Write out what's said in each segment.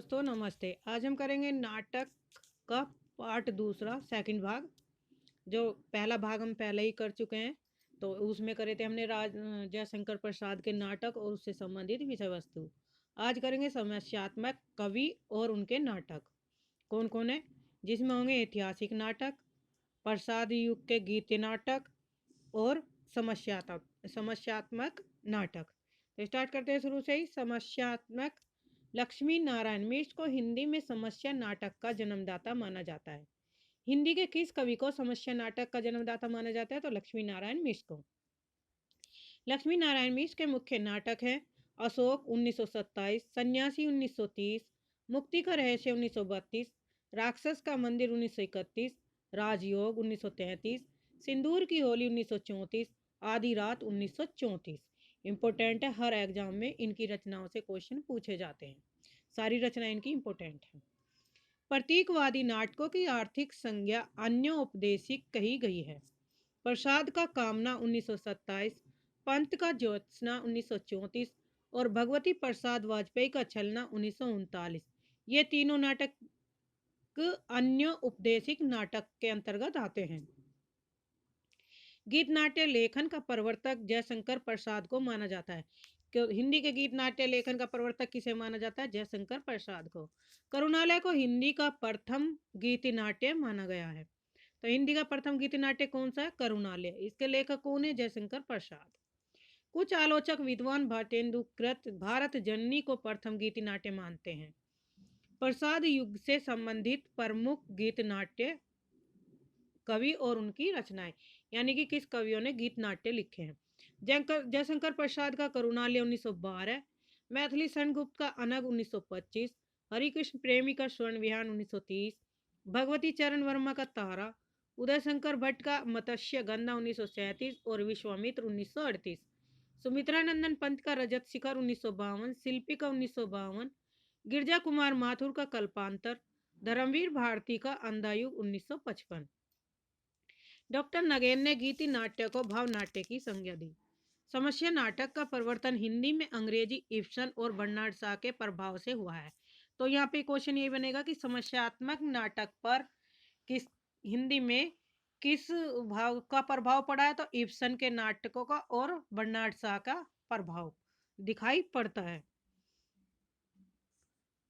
दोस्तों नमस्ते। आज हम करेंगे नाटक का पार्ट दूसरा सेकंड भाग। जो पहला भाग हम पहले ही कर चुके हैं, तो उसमें करे थे हमने जयशंकर प्रसाद के नाटक और उससे संबंधित विषय वस्तु। आज करेंगे समस्यात्मक कवि और उनके नाटक। कौन कौन है? जिसमें होंगे ऐतिहासिक नाटक, प्रसाद युग के गीत नाटक और समस्यात्मक नाटक। तो स्टार्ट करते हैं शुरू से ही। समस्यात्मक। लक्ष्मी नारायण मिश्र को हिंदी में समस्या नाटक का जन्मदाता माना जाता है। हिंदी के किस कवि को समस्या नाटक का जन्मदाता माना जाता है? तो लक्ष्मी नारायण मिश्र को। लक्ष्मी नारायण मिश्र के मुख्य नाटक हैं अशोक 1927, सन्यासी 1930, मुक्ति का रहस्य 1932, राक्षस का मंदिर 1931, राजयोग 1933, सिंदूर की होली 1934, आधी रात 1934। इंपॉर्टेंट है, हर एग्जाम में इनकी रचनाओं से क्वेश्चन पूछे जाते हैं। सारी रचनाएं इनकी इंपॉर्टेंट है। प्रतीकवादी नाटकों की आर्थिक संज्ञा अन्य उपदेशिक कही गई है। प्रसाद का कामना 1927, पंत का ज्योत्सना 1934 और भगवती प्रसाद वाजपेयी का छलना 1939। ये तीनों नाटक अन्य उपदेशिक नाटक के अंतर्गत आते हैं। गीत नाट्य लेखन का प्रवर्तक जयशंकर प्रसाद को माना जाता है। हिंदी के गीत नाट्य लेखन का प्रवर्तक किसे माना जाता है? जयशंकर प्रसाद को। करुणालय को हिंदी का प्रथम गीत नाट्य माना गया है। तो हिंदी का प्रथम गीत नाट्य कौन सा है? करुणालय। इसके लेखक कौन है? जयशंकर प्रसाद। कुछ आलोचक विद्वान भारतेंदुकृत भारत जननी को प्रथम गीत नाट्य मानते हैं। प्रसाद युग से संबंधित प्रमुख गीत नाट्य कवि और उनकी रचनाएं, यानी कि किस कवियों ने गीत नाट्य लिखे हैं। जयशंकर प्रसाद का करुणालय 1912, मैथिली सेनगुप्त का अनग 1925, हरिकृष्ण प्रेमी का स्वर्ण विहार 1930, भगवती चरण वर्मा का तारा, उदय शंकर भट्ट का मत्स्य गंधा 1937 और विश्वामित्र 1938, सुमित्रानंदन पंत का रजत शिखर 1952, शिल्पी का 1952, गिरजा कुमार माथुर का कल्पांतर, धर्मवीर भारती का अंधायुग 1955। डॉक्टर नगेन ने गीति नाट्य को भाव नाट्य की संज्ञा दी। समस्या नाटक का प्रवर्तन हिंदी में अंग्रेजी इब्सन और बर्नार्ड शॉ के प्रभाव से हुआ है। तो यहाँ पे क्वेश्चन ये बनेगा कि समस्यात्मक नाटक पर किस हिंदी में किस भाव का प्रभाव पड़ा है? तो इब्सन के नाटकों का और बर्नार्ड शॉ का प्रभाव दिखाई पड़ता है।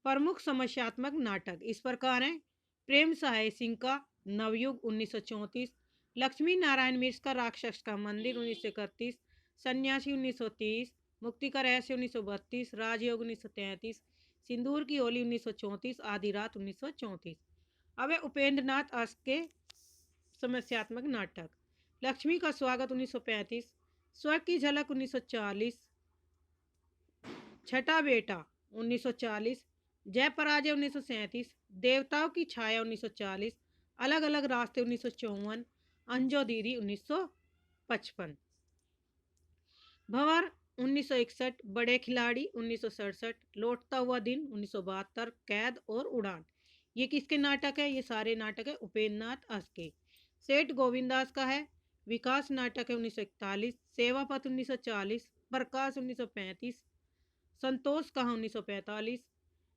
प्रमुख समस्यात्मक नाटक इस प्रकार हैं। प्रेम सहाय सिंह का नवयुग 1934, लक्ष्मी नारायण मिश्र का राक्षस का मंदिर 1931, सन्यासी 1930, मुक्ति का रहस्य 1932, राजयोग 1933, सिंदूर की होली 1934, आधी रात 1934। अब है उपेंद्र नाथ अस के समस्यात्मक नाटक। लक्ष्मी का स्वागत 1935, स्वर्ग की झलक 1940, छठा बेटा 1940, जय पराजय 1937, देवताओं की छाया 1940, अलग अलग रास्ते 1954, अंजो दीदी 1955, भंवर 1961, बड़े खिलाड़ी 1967, लौटता हुआ दिन 1972, कैद और उड़ान। ये किसके नाटक है? ये सारे नाटक है उपेंद्र नाथ अस के। सेठ गोविंदास का है। विकास नाटक है 1941, सेवापत 1940, प्रकाश 1935, संतोष कहाँ 1945,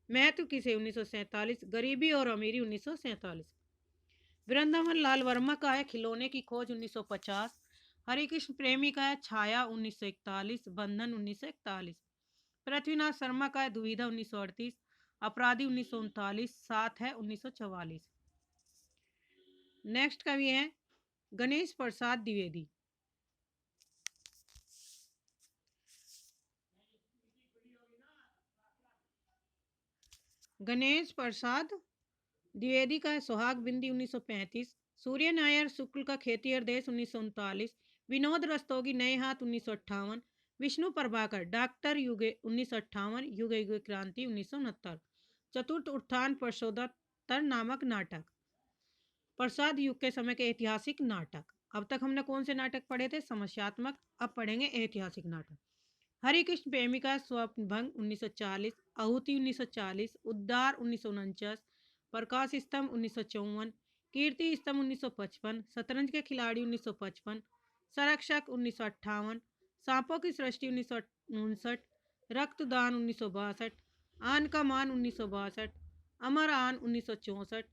महत्व किसे 1947, गरीबी और अमीरी 1947। वृंदावन लाल वर्मा का है खिलौने की खोज 1950, हरिकृष्ण प्रेमी का है छाया 1941, बंधन 1941, पृथ्वीनाथ शर्मा का है दुविधा 1938, अपराधी 1939, साथ है 1944। नेक्स्ट कवि है गणेश प्रसाद द्विवेदी। गणेश प्रसाद द्विवेदी का है सुहाग बिंदी 1935, सूर्य नायर शुक्ल का खेती और देश 1939, विनोद रस्तोगी नए हाथ 1958, विष्णु प्रभाकर डॉक्टर युगे 1958, युग युग क्रांति 1969, चतुर्थ उत्थान परशोत्तर नामक नाटक। प्रसाद युग के समय के ऐतिहासिक नाटक। अब तक हमने कौन से नाटक पढ़े थे? समस्यात्मक। अब पढ़ेंगे ऐतिहासिक नाटक। हरिकृष्ण प्रेमिका स्वप्नभंग 1940, आहुति 1940, उद्धार 1949, प्रकाश स्तंभ 1954, कीर्ति स्तंभ 1955, शतरंज के खिलाड़ी 1955, संरक्षक 1958, सांपों की सृष्टि 1959, रक्तदान 1962, आन का मान 1962, अमर आन 1964,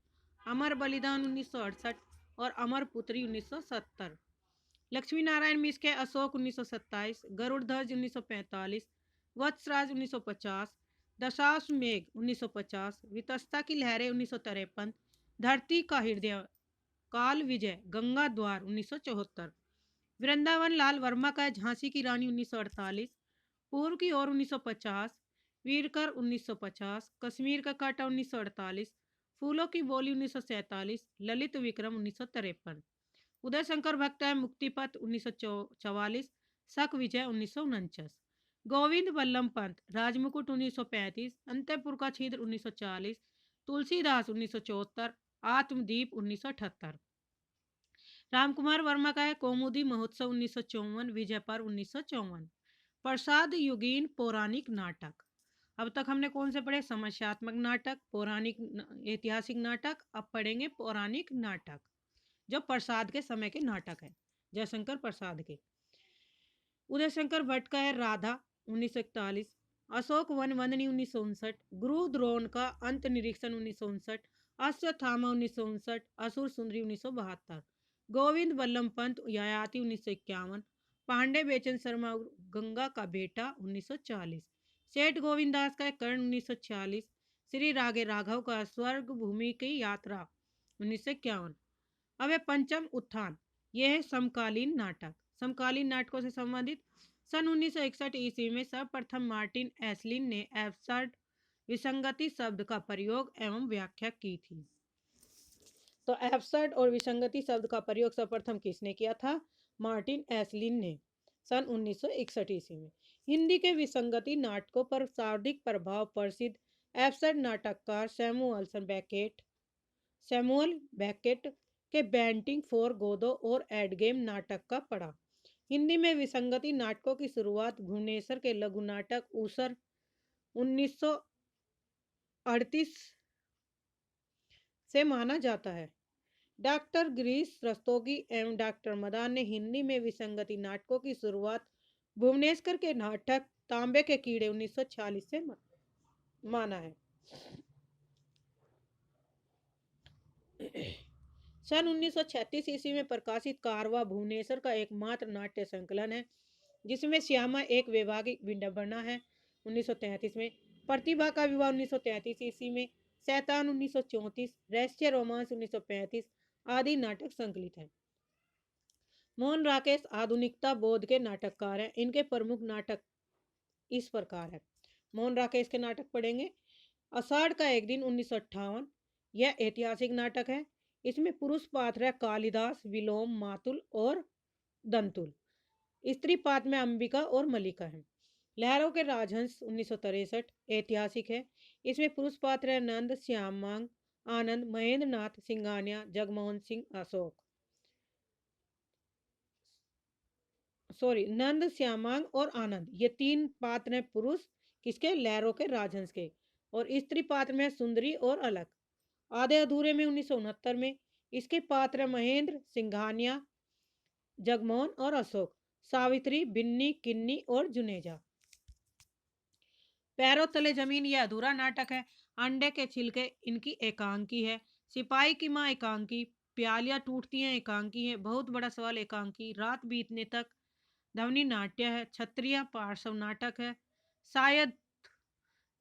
अमर बलिदान 1968 और अमर पुत्री 1970। लक्ष्मी नारायण मिश्र अशोक 1927, गरुड़ ध्वज 1945, वत्सराज 1950, दशाश्वमेघ 1950, वितस्ता की लहरें 1953, धरती का हृदय काल विजय गंगा द्वार 1974। वृंदावन लाल वर्मा का झांसी की रानी 1948, पूर्व की ओर 1950, वीरकर 1950, कश्मीर का कांटा 1948, फूलों की बोली 1947, ललित विक्रम 1953। उदय शंकर भट्ट है मुक्तिपथ 1944, शक विजय 1949। गोविंद बल्लभ पंत राजमुकुट 1935, अंतपुर का छिद्र 1940, तुलसीदास 1974, आत्मदीप 1978। रामकुमार वर्मा का है कौमुदी महोत्सव 1954, विजय पर 1954। प्रसाद युगीन पौराणिक नाटक। अब तक हमने कौन से पढ़े? समस्यात्मक नाटक, पौराणिक ऐतिहासिक नाटक। अब पढ़ेंगे पौराणिक नाटक जो प्रसाद के समय के नाटक है, जयशंकर प्रसाद के। उदय शंकर भट्ट का है राधा 1941, अशोक वनवंदनी 1959, गुरु द्रोण का अंत निरीक्षण 1959, अश्वत्थामा 1959, असुर सुंदरी 1972, गोविंद बल्लभ पंत ययाति 1951, पांडे बेचन शर्मा गंगा का बेटा 1940, सेठ गोविंदास का कर्ण 1946, श्री रागे राघव का स्वर्ग भूमि की यात्रा 1951। अब है पंचम उत्थान, यह है समकालीन नाटक। समकालीन नाटकों से संबंधित सन 1961 ईस्वी में सर्वप्रथम मार्टिन एस्लिन ने एब्सर्ड विसंगति शब्द का प्रयोग एवं व्याख्या की थी। तो एब्सर्ड और विसंगति शब्द का प्रयोग सर्वप्रथम किसने किया था? मार्टिन एस्लिन ने सन 1961 ईस्वी में। हिंदी के विसंगति नाटकों पर सर्वाधिक प्रभाव प्रसिद्ध एब्सर्ड नाटककार सैमुअल बेकेट के बैंटिंग फॉर गोदो और एडगेम नाटक का पड़ा। हिंदी में विसंगति नाटकों की शुरुआत भुवनेश्वर के लघु नाटक ऊसर 1938 से माना जाता है। डॉक्टर गिरीश रस्तोगी एवं डॉक्टर मदान ने हिंदी में विसंगति नाटकों की शुरुआत भुवनेश्वर के नाटक तांबे के कीड़े 1946 से माना है। सन 1936 ईस्वी में प्रकाशित कारवा भुवनेश्वर का एकमात्र नाट्य संकलन है जिसमें श्यामा एक वैवाहिक विडंबना है 1933 में, प्रतिभा का विवाह 1933 ईस्वी में, शैतान 1934, रहस्य रोमांस 1935 आदि नाटक संकलित हैं। मोहन राकेश आधुनिकता बोध के नाटककार हैं। इनके प्रमुख नाटक इस प्रकार है। मोहन राकेश के नाटक पढ़ेंगे। आषाढ़ का एक दिन 1958, यह ऐतिहासिक नाटक है। इसमें पुरुष पात्र है कालिदास, विलोम, मातुल और दंतुल। स्त्री पात्र में अंबिका और मलिका है। लहरों के राजहंस 1963 ऐतिहासिक है। इसमें पुरुष पात्र है नंद, श्यामांग, आनंद, महेंद्र नाथ सिंघानिया, जगमोहन सिंह, अशोक। नंद, श्यामांग और आनंद, ये तीन पात्र हैं पुरुष किसके? लहरों के राजहंस के। और स्त्री पात्र में सुंदरी और अलग। आधे अधूरे में 1969 में इसके पात्र महेंद्र, सिंघानिया, जगमोहन और अशोक, सावित्री, बिन्नी, किन्नी और जुनेजा। पैरों तले जमीन यह अधूरा नाटक है। अंडे के छिलके इनकी एकांकी है। सिपाही की माँ एकांकी, प्यालियां टूटती हैं एकांकी है, बहुत बड़ा सवाल एकांकी, रात बीतने तक ध्वनि नाट्य है, क्षत्रिय पार्श्व नाटक है, शायद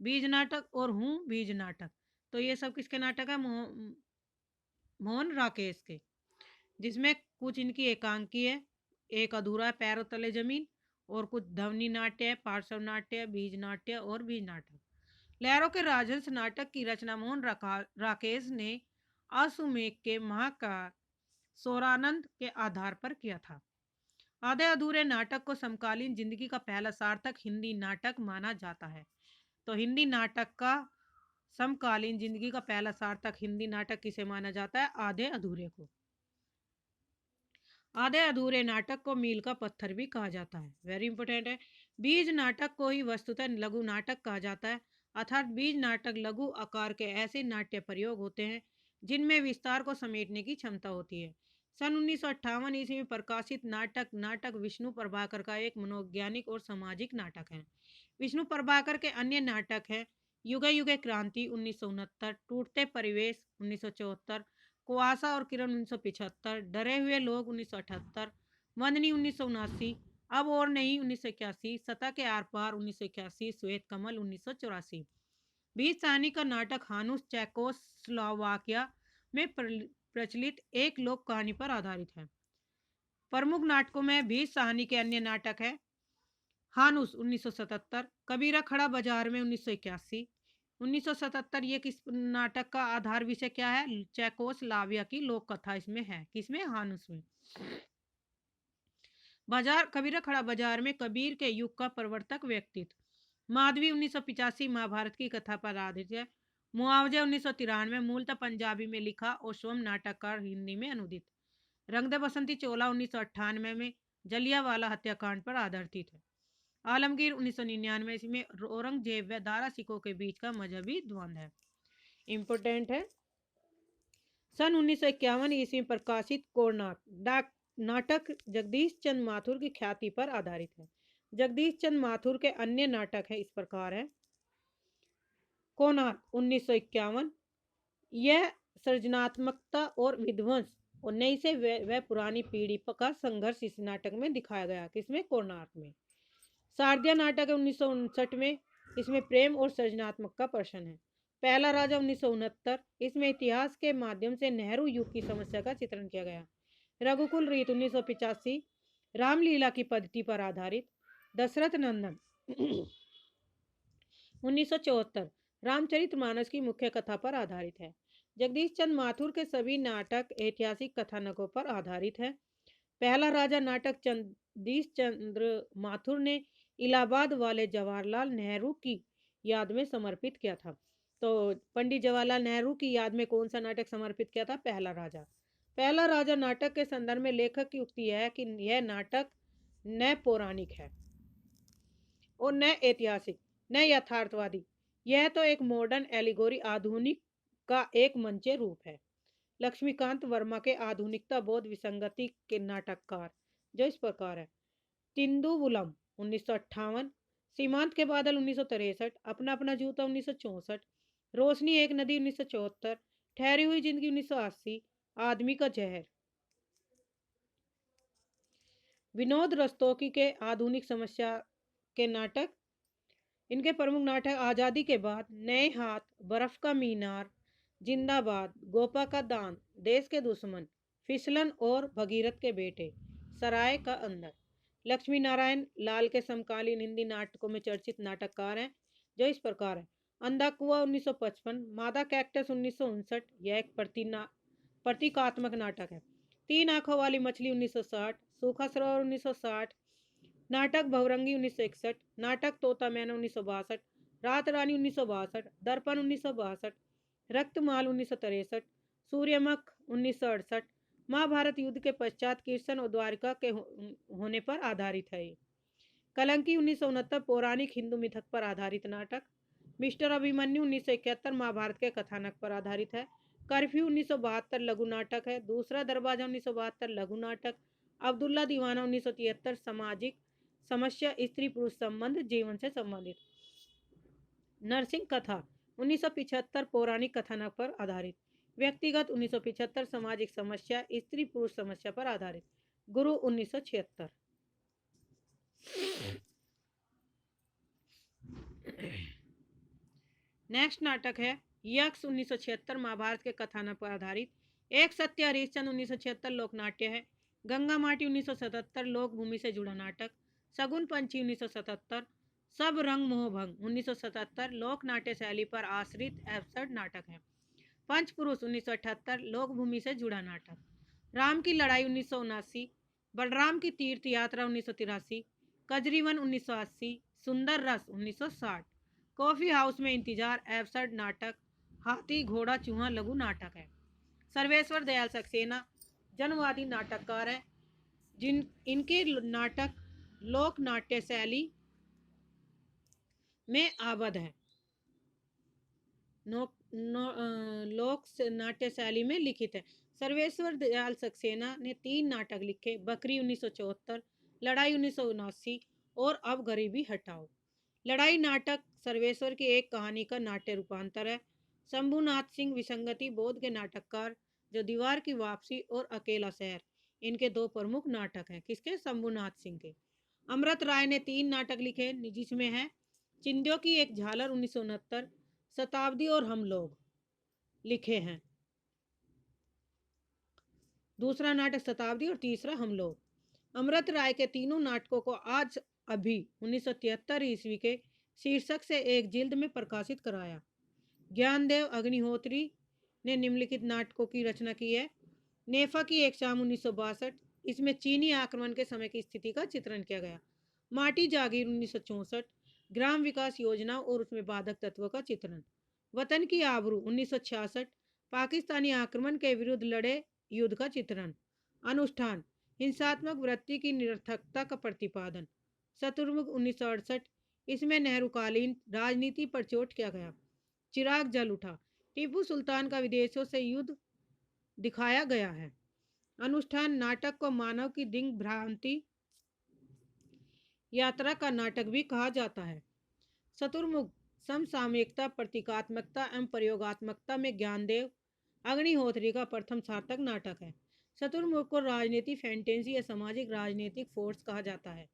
बीज नाटक और हूँ बीज नाटक। तो ये सब किसके नाटक है? मोहन राकेश के, जिसमें कुछ इनकी एकांकी है, एक अधूरा है पैरों तले जमीन, और कुछ ध्वनि नाट्य है, पार्श्व नाट्य, बीज नाट्य और बीज नाटक। लहरों के राजहंस नाटक की रचना मोहन राकेश ने अश्वमेघ के महाकाव्य सोरानंद के आधार पर किया था। आधे अधूरे नाटक को समकालीन जिंदगी का पहला सार्थक हिंदी नाटक माना जाता है। तो हिंदी नाटक का समकालीन जिंदगी का पहला सार्थक हिंदी नाटक किसे माना जाता है? आधे अधूरे को। आधे अधूरे नाटक को मील का पत्थर भी कहा जाता है, वेरी इंपॉर्टेंट है। बीज नाटक को ही वस्तुतः लघु नाटक कहा जाता है, अर्थात बीज नाटक लघु आकार के ऐसे नाट्य प्रयोग होते हैं जिनमें विस्तार को समेटने की क्षमता होती है। सन 1958 ईस्वी में प्रकाशित नाटक विष्णु प्रभाकर का एक मनोवैज्ञानिक और सामाजिक नाटक है। विष्णु प्रभाकर के अन्य नाटक हैं युगे युगे क्रांति 1969, टूटते परिवेश 1974, कुआसा और किरण 1975, डरे हुए लोग 1978, मंदनी 1979, अब और नहीं 1981, सतह के आर पार 1981, श्वेत कमल 1984। बीच सारणी का नाटक हानुस चेकोस्लोवाकिया में प्रचलित एक लोक कहानी पर आधारित है। प्रमुख नाटकों में बीच सारणी के अन्य नाटक है हानुस 1977, कबीरा खड़ा बाजार में 1981। 1977 ये किस नाटक का आधार विषय क्या है? चेकोस्लाविया की लोक कथा इसमें है। किसमें? हानुस में। बाजार कबीरा खड़ा बाजार में कबीर के युग का प्रवर्तक व्यक्तित्व। माधवी 1985 महाभारत की कथा पर आधारित है। मुआवजा 1993 मूलतः पंजाबी में लिखा और स्वयं नाटककार हिंदी में अनुदित। रंग दे बसंती चोला 1998 में जलियांवाला हत्याकांड पर आधारित है। आलमगीर 1999 इसमें औरंगजेब व दारा सिखों के बीच का मजहबी द्वंद्व है। इंपोर्टेंट है। सन 1951 ईस्वी में प्रकाशित कोणार्क नाटक जगदीश चंद्र माथुर की ख्याति पर आधारित है। जगदीश चंद्र माथुर के अन्य नाटक है इस प्रकार है। कोणार्क 1951, यह सृजनात्मकता और विध्वंस और नई से वह पुरानी पीढ़ी का संघर्ष इस नाटक में दिखाया गया। किसमें? कोणार्क में। शारदिया नाटक 1959 में, इसमें प्रेम और सृजनात्मक का प्रश्न है। पहला राजा 1969, इसमें इतिहास के माध्यम से नेहरू युग की समस्या का चित्रण किया गया। रघुकुल रीत 1985, रामलीला की पद्धति पर आधारित। दशरथ नंदन 1974, रामचरितमानस की मुख्य कथा पर आधारित है। जगदीश चंद्र माथुर के सभी नाटक ऐतिहासिक कथानकों पर आधारित है। पहला राजा नाटक जगदीश चंद्र माथुर ने इलाहाबाद वाले जवाहरलाल नेहरू की याद में समर्पित किया था। तो पंडित जवाहरलाल नेहरू की याद में कौन सा नाटक समर्पित किया था? पहला राजा। पहला राजा नाटक के संदर्भ में लेखक की उक्ति है कि यह नाटक न पौराणिक है और न ऐतिहासिक, न यथार्थवादी। यह तो एक मॉडर्न एलिगोरी, आधुनिक का एक मंचे रूप है। लक्ष्मीकांत वर्मा के आधुनिकता बोध विसंगति के नाटककार जो इस प्रकार है। तिंदुवुलम 1958, सीमांत के बादल 1963, अपना अपना जूता 1964, रोशनी एक नदी 1974, ठहरी हुई जिंदगी 1980, आदमी का जहर। विनोद रस्तोगी के आधुनिक समस्या के नाटक, इनके प्रमुख नाटक आज़ादी के बाद, नए हाथ, बर्फ का मीनार, जिंदाबाद, गोपा का दान, देश के दुश्मन, फिसलन और भगीरथ के बेटे, सराय का अंदर। लक्ष्मी नारायण लाल के समकालीन हिंदी नाटकों में चर्चित नाटककार हैं जो इस प्रकार है। अंधा कुआं 1955, मादा कैक्टस 1959, यह एक प्रतीकात्मक नाटक है। तीन आंखों वाली मछली 1960, सूखा सरोवर 1960, नाटक भवरंगी 1961, नाटक तोता मैना 1962, रात रानी 1962, दर्पण 1962, रक्तमाल 1963, सूर्यमुख 1968, महाभारत युद्ध के पश्चात कृष्ण और द्वारिका के होने पर आधारित है। कलंकी 1969, पौराणिक हिंदू मिथक पर आधारित नाटक। मिस्टर अभिमन्यु 1971, महाभारत के कथानक पर आधारित है। कर्फ्यू 1972, लघु नाटक है। दूसरा दरवाजा 1972, लघु नाटक। अब्दुल्ला दीवाना 1973, सामाजिक समस्या, स्त्री पुरुष संबंध, जीवन से संबंधित। नरसिंह कथा 1975, पौराणिक कथानक पर आधारित। व्यक्तिगत 1975, सामाजिक समस्या, स्त्री पुरुष समस्या पर आधारित। गुरु 1976। नेक्स्ट नाटक है यक्ष 1976, महाभारत के कथानक पर आधारित। एक सत्य हरिश्चंद्र 1976, लोकनाट्य है। गंगा माटी 1977, लोक भूमि से जुड़ा नाटक। सगुन पंछी 1977, सब रंग मोहभंग 1977, लोक नाट्य शैली पर आश्रित एब्सर्ड नाटक है। पंचपुरुष 1978, लोक भूमि से जुड़ा नाटक। राम की लड़ाई 1979, बलराम की तीर्थ यात्रा 1983, कजरीवन 1980, सुंदर रस 1960, कॉफी हाउस में इंतजार एब्सर्ड नाटक। हाथी घोड़ा चूहा लघु नाटक है। सर्वेश्वर दयाल सक्सेना जनवादी नाटककार है जिन इनके नाटक लोक नाट्य शैली में आबद्ध है। लोक नाट्य शैली में लिखित है। सर्वेश्वर दयाल सक्सेना ने 3 नाटक लिखे, बकरी 1974, लड़ाई 1979 और अब गरीबी हटाओ। लड़ाई नाटक सर्वेश्वर की एक कहानी का नाट्य रूपांतर है। शंभुनाथ सिंह विसंगति बोध के नाटककार, जो दीवार की वापसी और अकेला शहर इनके दो प्रमुख नाटक हैं। किसके? शंभुनाथ सिंह के। अमृत राय ने 3 नाटक लिखे, जिसमें है चिंदियों की एक झालर 1969, शताब्दी और हम लोग लिखे हैं। दूसरा नाटक शताब्दी और तीसरा हम लोग। अमृत राय के तीनों नाटकों को आज अभी 1973 ईस्वी के शीर्षक से एक जिल्द में प्रकाशित कराया। ज्ञानदेव अग्निहोत्री ने निम्नलिखित नाटकों की रचना की है। नेफा की एक शाम 1962, इसमें चीनी आक्रमण के समय की स्थिति का चित्रण किया गया। माटी जागीर 1964, ग्राम विकास योजना और उसमें बाधक तत्वों का चित्रण। वतन की आबरू 1966, पाकिस्तानी आक्रमण के विरुद्ध लड़े युद्ध का चित्रण। अनुष्ठान, हिंसात्मक वृत्ति की निरर्थकता का प्रतिपादन। शत्रुमुख 1968, इसमें नेहरूकालीन राजनीति पर चोट किया गया। चिराग जल उठा, टीपू सुल्तान का विदेशों से युद्ध दिखाया गया है। अनुष्ठान नाटक को मानव की दिंग भ्रांति यात्रा का नाटक भी कहा जाता है। शत्रुमुख समसामयिकता, प्रतीकात्मकता एवं प्रयोगात्मकता में ज्ञानदेव अग्निहोत्री का प्रथम सार्थक नाटक है। शत्रुमुख को राजनीति फैंटेसी या सामाजिक राजनीतिक फोर्स कहा जाता है।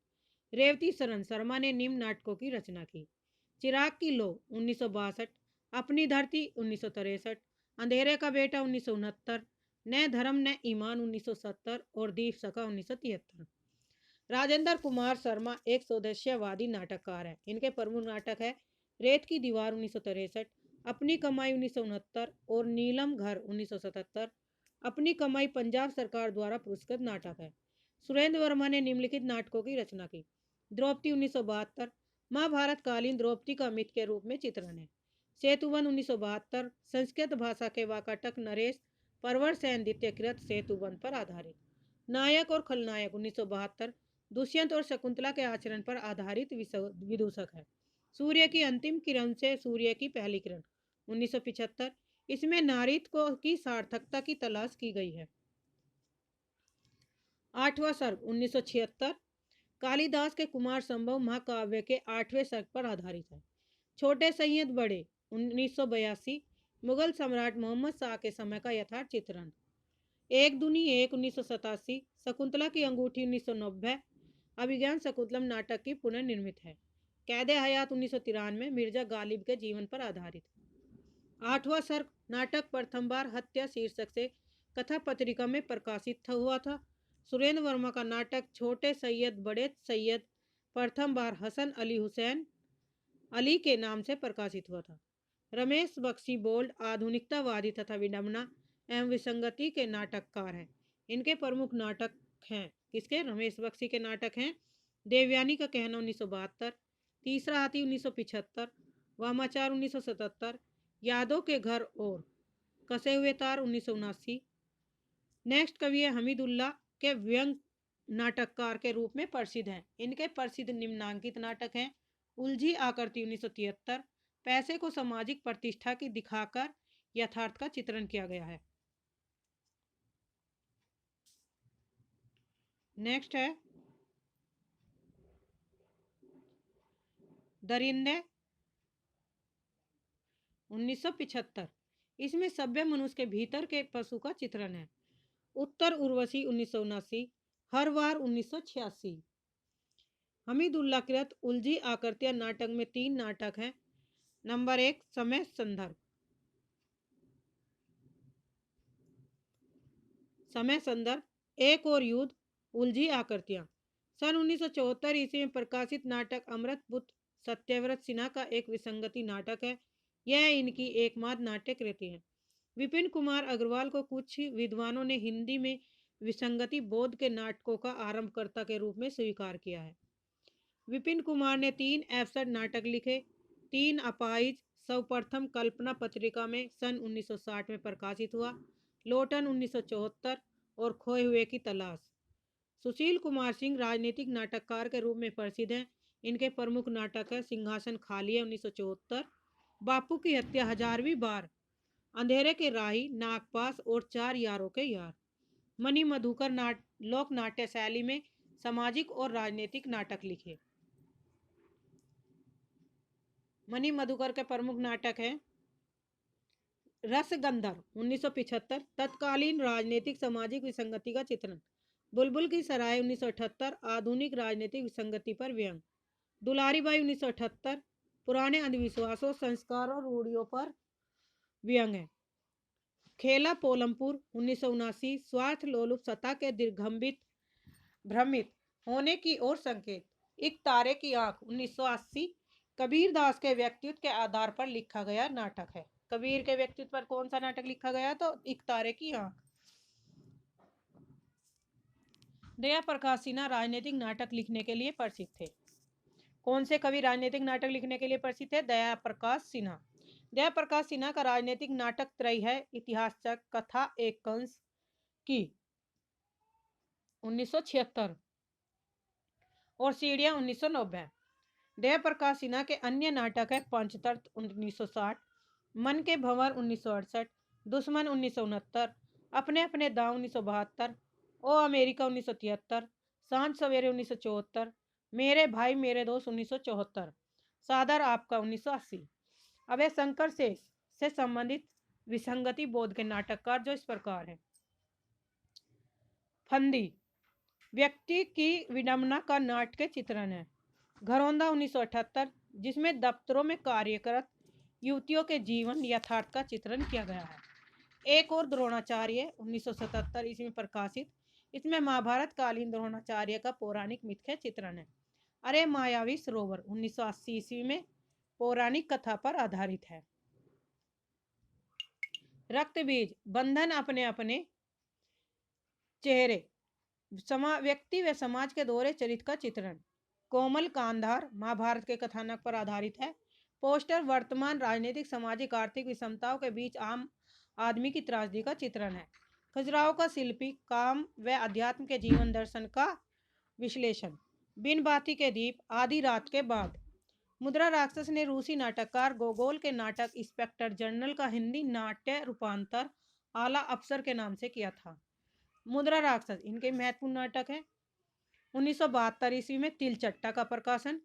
रेवती शरण शर्मा ने निम्न नाटकों की रचना की। चिराग की लो 1962, अपनी धरती 1963, अंधेरे का बेटा 1969, न धर्म न ईमान 1970 और दीप सका 1973। राजेंद्र कुमार शर्मा एक स्वदेशवादी नाटककार है। इनके प्रमुख नाटक है रेत की दीवार 1963, अपनी कमाई 1969 और नीलम घर 1977। अपनी कमाई पंजाब सरकार द्वारा पुरस्कृत नाटक है। सुरेंद्र वर्मा ने निम्नलिखित नाटकों की रचना की। द्रौपदी 1972, महाभारत कालीन द्रौपदी का मिथ के रूप में चित्रण है। सेतुबंध 1972, संस्कृत भाषा के वाकाटक नरेश परवर सेन द्वितीयकृत सेतुबंध पर आधारित। नायक और खलनायक 1972, दुष्यंत और शकुंतला के आचरण पर आधारित विदूषक है। सूर्य की अंतिम किरण से सूर्य की पहली किरण 1975, इसमें नारीत्व की सार्थकता की तलाश की गई है। आठवां सर्ग 1976, कालिदास के कुमार संभव महाकाव्य के 8वें सर्ग पर आधारित है। छोटे सैयद बड़े 1982, मुगल सम्राट मोहम्मद शाह के समय का यथार्थ चित्रण। एक दुनी एक 1987, शकुंतला की अंगूठी 1990, अभिज्ञान शकुंतलम नाटक की पुनर्निर्मित है। कैद हयात 1993, मिर्जा गालिब के जीवन पर आधारित। आठवां सर्ग नाटक प्रथम बार हत्या शीर्षक से कथा पत्रिका में प्रकाशित हुआ था। सुरेंद्र वर्मा का नाटक छोटे सैयद बड़े सैयद प्रथम बार हसन अली हुसैन अली के नाम से प्रकाशित हुआ था। रमेश बख्शी बोल्ड आधुनिकतावादी तथा विडम्बना एवं विसंगति के नाटककार हैं। इनके प्रमुख नाटक हैं। किसके? रमेश बख्शी के नाटक हैं देवयानी का कहना 1972, तीसरा हाथी 1975, वामाचार 1977, यादों के घर और कसे हुए तार 1979। नेक्स्ट कवि है हमीदुल्लाह के व्यंग नाटककार के रूप में प्रसिद्ध हैं। इनके प्रसिद्ध निम्नांकित नाटक हैं उलझी आकृति 1973, पैसे को सामाजिक प्रतिष्ठा की दिखाकर यथार्थ का चित्रण किया गया है। नेक्स्ट है दरिंदे 1975, इसमें सभ्य मनुष्य के भीतर के पशु का चित्रण है। उत्तर उर्वशी 1979, हर वार 1986। हमीदुल्लाह कृत उलझी आकृतियां नाटक में 3 नाटक हैं। नंबर 1 समय संदर्भ। समय संदर्भ एक और युद्ध, उलझी आकृतियां। सन 1974 ईस्वी में प्रकाशित नाटक अमृतपुत्र सत्यव्रत सिन्हा का एक विसंगति नाटक है। यह इनकी एकमात्र नाट्य कृति है। विपिन कुमार अग्रवाल को कुछ विद्वानों ने हिंदी में विसंगति बोध के नाटकों का आरंभकर्ता के रूप में स्वीकार किया है। विपिन कुमार ने 3 एफसड नाटक लिखे। 3 अपाहिज सर्वप्रथम कल्पना पत्रिका में सन 1960 में प्रकाशित हुआ, लोटन 1974 और खोए हुए की तलाश। सुशील कुमार सिंह राजनीतिक नाटककार के रूप में प्रसिद्ध हैं। इनके प्रमुख नाटक है सिंहासन खाली है 1974, बापू की हत्या हजारवीं बार, अंधेरे के राही, नागपास और 4 यारों के यार। मणि मधुकर लोक नाट्य शैली में सामाजिक और राजनीतिक नाटक लिखे। मणि मधुकर के प्रमुख नाटक हैं रसगंधर 1975, तत्कालीन राजनीतिक सामाजिक विसंगति का चित्रण। बुलबुल की सराय 1978, आधुनिक राजनीतिक विसंगति पर व्यंग। दुलारी बाई 1978, पुराने अंधविश्वासों, संस्कारों, रूढ़ियों पर व्यंग है। खेला पोलमपुर 1979, स्वार्थ लोलुप सत्ता के दिग्भ्रमित भ्रमित होने की ओर संकेत। एक तारे की आंख 1980, कबीर दास के व्यक्तित्व के आधार पर लिखा गया नाटक है। कबीर के व्यक्तित्व पर कौन सा नाटक लिखा गया? तो एक तारे की आंख। दया प्रकाश सिन्हा राजनीतिक नाटक लिखने के लिए प्रसिद्ध थे। कौन से कवि राजनीतिक नाटक लिखने के लिए प्रसिद्ध है? दया प्रकाश सिन्हा। दया प्रकाश सिन्हा का राजनीतिक नाटक त्रय है इतिहास चक, कथा एक कंस की 1976 और सीढ़ियां 1990। दया प्रकाश सिन्हा के अन्य नाटक है पंचतत्व 1960, मन के भंवर 1968, दुश्मन 1969, अपने अपने दांव 1972, ओ अमेरिका 1973, सांझ सवेरे 1974, मेरे भाई मेरे दोस्त 1974, सादर आपका 1980। अभय शंकर से संबंधित विसंगति बोध के नाटककार जो इस प्रकार है। फंदी व्यक्ति की विडंबना का नाट्य चित्रण है। घरौंदा 1978, जिसमें दफ्तरों में कार्यरत युवतियों के जीवन यथार्थ का चित्रण किया गया है। एक और द्रोणाचार्य 1977 इसमें प्रकाशित, इसमें महाभारत कालीन द्रोणाचार्य का पौराणिक मिथ का चित्रण है। अरे मायावी सरोवर 1980 ईस्वी में पौराणिक कथा पर आधारित है। रक्त बीज बंधन अपने अपने चेहरे व्यक्ति व समाज के दोहरे चरित्र का चित्रण। कोमल कांधार महाभारत के कथानक पर आधारित है। पोस्टर वर्तमान राजनीतिक सामाजिक आर्थिक विषमताओं के बीच आम आदमी की त्रासदी का चित्रण है। खजुराहो का शिल्पी काम व अध्यात्म के जीवन दर्शन का विश्लेषण। बिन बाती के दीप आधी रात के बाद। मुद्रा राक्षस ने रूसी नाटककार गोगोल के नाटक इंस्पेक्टर जनरल का हिंदी नाट्य रूपांतर आला अफसर के नाम से किया था। मुद्रा राक्षस इनके महत्वपूर्ण नाटक है। 1972 ईस्वी में तिलचट्टा का प्रकाशन,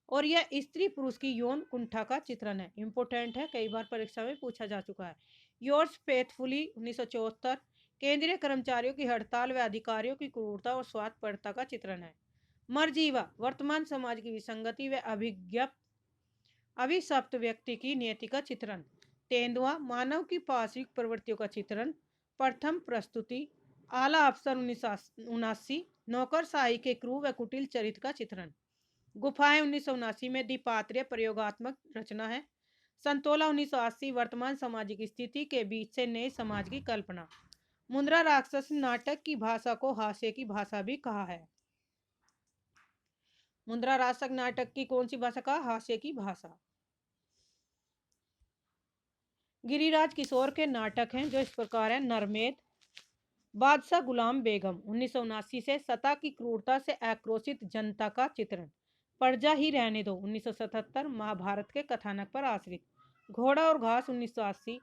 और यह स्त्री पुरुष की यौन कुंठा का चित्रण है। इंपोर्टेंट है, कई बार परीक्षा में पूछा जा चुका है। योर्स फेथफुली 1974, केंद्रीय कर्मचारियों की हड़ताल व अधिकारियों की क्रूरता और स्वार्थपरता का चित्रण है। मरजीवा वर्तमान समाज की विसंगति व अभिशप्त व्यक्ति की नियति का चित्रण। तेंदुआ मानव की पार्श्विक प्रवृत्तियों का चित्रण। प्रथम प्रस्तुति आला अफसर 1979, नौकरशाही के क्रूर व कुटिल चरित्र का चित्रण। गुफाएं 1979 में द्विपात्रीय प्रयोगात्मक रचना है। संतोला 1980 वर्तमान सामाजिक स्थिति के बीच से नए समाज की कल्पना। मुद्रा राक्षस नाटक की भाषा को हास्य की भाषा भी कहा है। मुद्रा राक्षस नाटक की कौन सी भाषा का? हास्य की भाषा। गिरिराज किशोर के नाटक हैं जो इस प्रकार है। नरमेद बादशाह गुलाम बेगम 1979 से सत्ता की क्रूरता से आक्रोशित जनता का चित्रण। प्रजा ही रहने दो 1977 महाभारत के कथानक पर आश्रित। घोड़ा और घास 1980,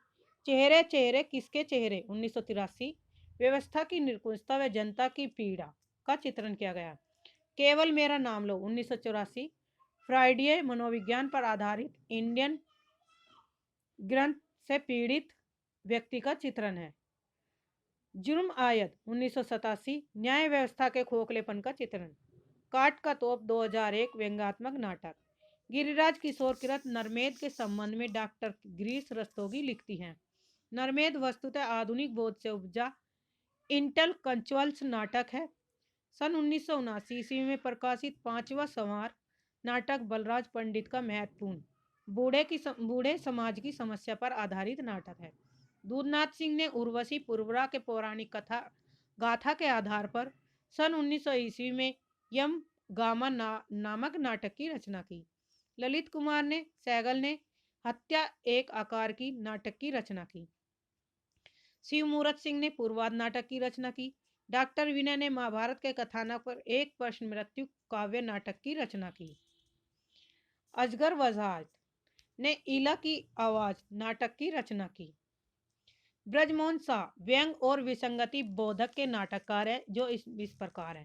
चेहरे चेहरे किसके चेहरे 1983, व्यवस्था की निरकुशता व जनता की पीड़ा का चित्रण किया गया। केवल मेरा नाम लो 1984, फ्राइडीय मनोविज्ञान पर आधारित इंडियन ग्रंथ से पीड़ित व्यक्ति का चित्रण है। जुर्म आयत 1987, न्याय व्यवस्था के खोखलेपन का चित्रण। काट का तोप 2001 व्यंग्यात्मक नाटक। गिरिराज किशोर कृत नरमेद के संबंध में डॉक्टर ग्रीस रस्तोगी लिखती हैं। नरमेद वस्तुतः आधुनिक बोध से उपजा इंटेलेक्चुअल्स नाटक है। सन 1979 ईस्वी में प्रकाशित 5वां संवार नाटक बलराज पंडित का महत्वपूर्ण बूढ़े समाज की समस्या पर आधारित नाटक है। दूधनाथ सिंह ने उर्वशी पुरवरा के पौराणिक कथा गाथा के आधार पर सन 1900 ईस्वी में यम गामा नामक नाटक की रचना की। ललित कुमार ने सैगल ने हत्या एक आकार की नाटक की रचना की। शिवमूर्त सिंह ने पूर्वाध नाटक की रचना की। डॉक्टर विनय ने महाभारत के कथानक पर एक प्रश्न मृत्यु काव्य नाटक की रचना की। अजगर वजाहत ने इला की आवाज नाटक की रचना की। ब्रजमोहन शाह व्यंग और विसंगति बोधक के नाटककार हैं जो इस प्रकार है।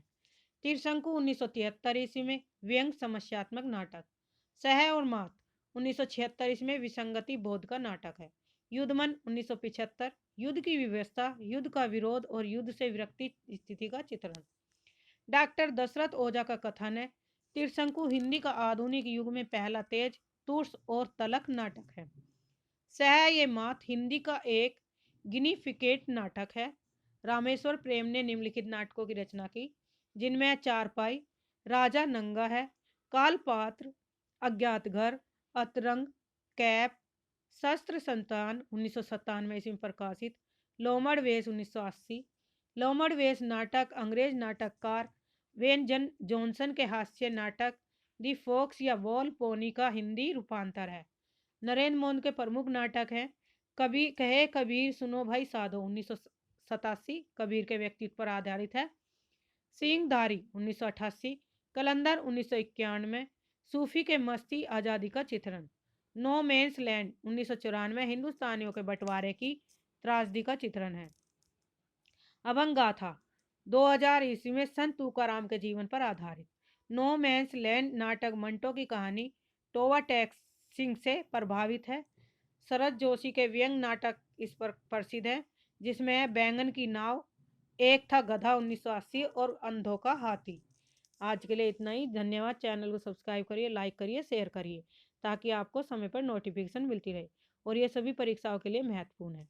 त्रिशंकु 1973 ईस्वी में व्यंग समस्यात्मक नाटक। सह और मात 1976 इसमें विसंगति बोध का नाटक है। युद्धमन 1975 युद्ध की व्यवस्था, युद्ध का विरोध और युद्ध से विरक्ति स्थिति का चित्रण। डॉक्टर दशरथ ओझा का कथन है, त्रिशंकु हिंदी का आधुनिक युग में पहला तेज, तुर्स और तलक नाटक है। सह ये मात हिंदी का एक गिनिफिकेट नाटक है। रामेश्वर प्रेम ने निम्नलिखित नाटकों की रचना की, जिनमें चारपाई, राजा नंगा है, कालपात्र, अज्ञात घर, अतरंग, कैप, शस्त्र संतान 1997 ईस्वी में प्रकाशित, लोमड़ वेश 1980। लोमड़ वेश नाटक अंग्रेज नाटककार वेन जॉनसन के हास्य नाटक दी फोक्स या वॉल पोनी का हिंदी रूपांतर है। नरेंद्र मोहन के प्रमुख नाटक हैं कभी कहे कबीर सुनो भाई साधो 1987 कबीर के व्यक्तित्व पर आधारित है। सिंहधारी 1988, कलंदर 1991, सूफी के मस्ती आज़ादी का चित्रण। नो मैंस लैंड 1994 हिंदुस्तानियों के बंटवारे की त्रासदी का चित्रण है। अभंग गाथा 2000 ईस्वी में संत तुकाराम के जीवन पर आधारित। नो मैंस लैंड नाटक मंटो की कहानी टोवा टैक्स सिंह से प्रभावित है। शरद जोशी के व्यंग नाटक इस पर प्रसिद्ध है, जिसमें बैंगन की नाव, एक था गधा 1980 और अंधों का हाथी। आज के लिए इतना ही। धन्यवाद। चैनल को सब्सक्राइब करिए, लाइक करिए, शेयर करिए, ताकि आपको समय पर नोटिफिकेशन मिलती रहे और ये सभी परीक्षाओं के लिए महत्वपूर्ण है।